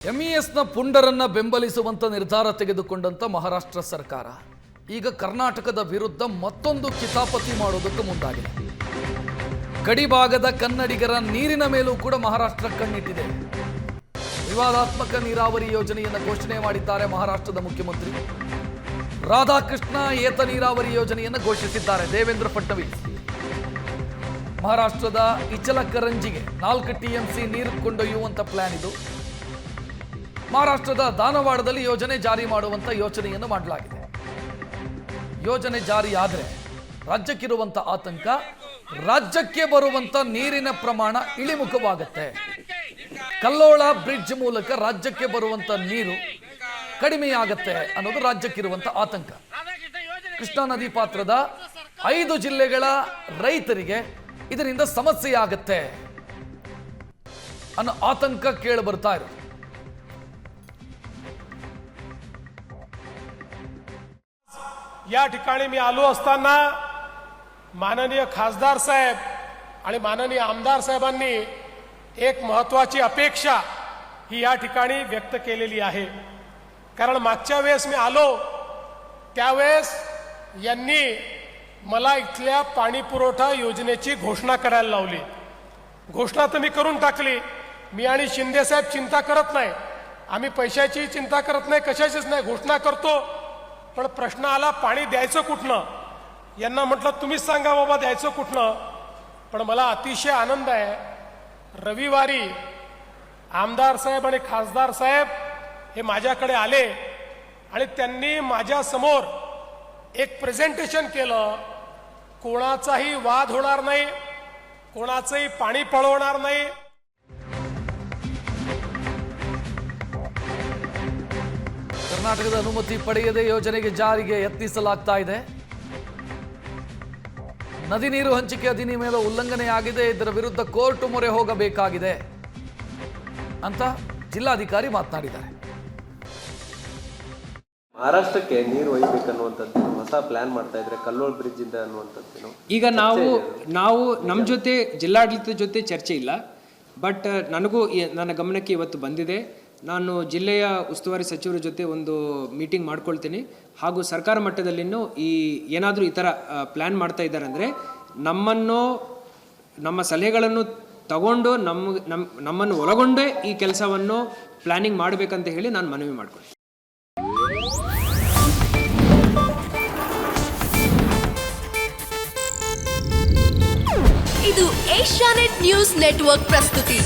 ಎಂಇಎಸ್ನ ಪುಂಡರನ್ನ ಬೆಂಬಲಿಸುವಂತ ನಿರ್ಧಾರ ತೆಗೆದುಕೊಂಡಂತ ಮಹಾರಾಷ್ಟ್ರ ಸರ್ಕಾರ ಈಗ ಕರ್ನಾಟಕದ ವಿರುದ್ಧ ಮತ್ತೊಂದು ಕಿತಾಪತಿ ಮಾಡೋದಕ್ಕೆ ಮುಂದಾಗಿದೆ. ಗಡಿಭಾಗದ ಕನ್ನಡಿಗರ ನೀರಿನ ಮೇಲೂ ಕೂಡ ಮಹಾರಾಷ್ಟ್ರ ಕಣ್ಣಿಟ್ಟಿದೆ. ವಿವಾದಾತ್ಮಕ ನೀರಾವರಿ ಯೋಜನೆಯನ್ನು ಘೋಷಣೆ ಮಾಡಿದ್ದಾರೆ ಮಹಾರಾಷ್ಟ್ರದ ಮುಖ್ಯಮಂತ್ರಿ. ರಾಧಾಕೃಷ್ಣ ಏತ ನೀರಾವರಿ ಯೋಜನೆಯನ್ನು ಘೋಷಿಸಿದ್ದಾರೆ ದೇವೇಂದ್ರ ಫಡ್ನವೀಸ್. ಮಹಾರಾಷ್ಟ್ರದ ಇಚಲಕರಂಜಿಗೆ 4 TMC ನೀರು ಕೊಂಡೊಯ್ಯುವಂತ ಪ್ಲಾನ್ ಇದು. ಮಹಾರಾಷ್ಟ್ರದ ದಾನವಾಡದಲ್ಲಿ ಯೋಜನೆ ಜಾರಿ ಮಾಡುವಂತ ಯೋಚನೆಯನ್ನು ಮಾಡಲಾಗಿದೆ. ಯೋಜನೆ ಜಾರಿಯಾದರೆ ರಾಜ್ಯಕ್ಕಿರುವಂತ ಆತಂಕ, ರಾಜ್ಯಕ್ಕೆ ಬರುವಂತ ನೀರಿನ ಪ್ರಮಾಣ ಇಳಿಮುಖವಾಗುತ್ತೆ. ಕಲ್ಲೋಳ ಬ್ರಿಡ್ಜ್ ಮೂಲಕ ರಾಜ್ಯಕ್ಕೆ ಬರುವಂತ ನೀರು ಕಡಿಮೆಯಾಗತ್ತೆ ಅನ್ನೋದು ರಾಜ್ಯಕ್ಕಿರುವಂತ ಆತಂಕ. ಕೃಷ್ಣಾ ನದಿ ಪಾತ್ರದ 5 ಜಿಲ್ಲೆಗಳ ರೈತರಿಗೆ ಇದರಿಂದ ಸಮಸ್ಯೆಯಾಗತ್ತೆ ಅನ್ನೋ ಆತಂಕ ಕೇಳಿ ಬರ್ತಾ ಇರೋದು. या ठिकाणी मी आलो असताना माननीय खासदार साहेब आणि माननीय आमदार साहेबांनी एक महत्त्वाची अपेक्षा ही या ठिकाणी व्यक्त केलेली आहे. कारण मागच्या वेळेस मी आलो त्यावेळेस यांनी मला इथल्या पाणी पुरवठा योजनेची घोषणा करायला लावली. घोषणा तर मी करून टाकली. मी आणि शिंदे साहेब चिंता करत नाही, आम्ही पैशाची चिंता करत नाही, कशाचीच नाही, घोषणा करतो. पण प्रश्न आला पाणी द्यायचं कुठनं. यांना म्हटलं तुम्हीच सांगा बाबा द्यायचं कुठनं. पण मला अतिशय आनंद आहे, रविवारी आमदार साहेब आणि खासदार साहेब हे माझ्याकडे आले आणि त्यांनी माझ्यासमोर एक प्रेझेंटेशन केलं. कोणाचाही वाद होणार नाही, कोणाचंही पाणी पळवणार नाही. ಕರ್ನಾಟಕದ ಅನುಮತಿ ಪಡೆಯದೆ ಯೋಜನೆಗೆ ಜಾರಿಗೆ ಯತ್ನಿಸಲಾಗ್ತಾ ಇದೆ. ನದಿ ನೀರು ಹಂಚಿಕೆ ಅಧಿನಿಯಮದ ಉಲ್ಲಂಘನೆಯಾಗಿದೆ, ಇದರ ವಿರುದ್ಧ ಕೋರ್ಟ್ ಮೊರೆ ಹೋಗಬೇಕಾಗಿದೆ ಅಂತ ಜಿಲ್ಲಾಧಿಕಾರಿ ಮಾತನಾಡಿದ್ದಾರೆ. ಮಹಾರಾಷ್ಟ್ರಕ್ಕೆ ನೀರು ಒಯ್ಯಬೇಕನ್ನುವಂಥದ್ದು ಹೊಸ ಪ್ಲಾನ್ ಮಾಡ್ತಾ ಇದ್ರೆ ಕಲ್ಲೋಳ್ ಬ್ರಿಡ್ಜ್ ಇಂದ ಅನ್ನುವಂಥದ್ದು. ಈಗ ನಾವು ನಮ್ಮ ಜೊತೆ ಜಿಲ್ಲಾಡಳಿತದ ಜೊತೆ ಚರ್ಚೆ ಇಲ್ಲ, ಬಟ್ ನನಗೂ ನನ್ನ ಗಮನಕ್ಕೆ ಇವತ್ತು ಬಂದಿದೆ. ನಾನು ಜಿಲ್ಲೆಯ ಉಸ್ತುವಾರಿ ಸಚಿವರ ಜೊತೆ ಒಂದು ಮೀಟಿಂಗ್ ಮಾಡ್ಕೊಳ್ತೀನಿ. ಹಾಗೂ ಸರ್ಕಾರ ಮಟ್ಟದಲ್ಲಿನೂ ಏನಾದರೂ ಈ ಥರ ಪ್ಲ್ಯಾನ್ ಮಾಡ್ತಾ ಇದ್ದಾರೆ ಅಂದರೆ ನಮ್ಮ ಸಲಹೆಗಳನ್ನು ತಗೊಂಡು ನಮ್ಮನ್ನು ಒಳಗೊಂಡೇ ಈ ಕೆಲಸವನ್ನು ಪ್ಲ್ಯಾನಿಂಗ್ ಮಾಡಬೇಕಂತ ಹೇಳಿ ನಾನು ಮನವಿ ಮಾಡ್ಕೊಳ್ತೀನಿ. ಇದು ಏಷ್ಯಾನೆಟ್ ನ್ಯೂಸ್ ನೆಟ್ವರ್ಕ್ ಪ್ರಸ್ತುತಿ.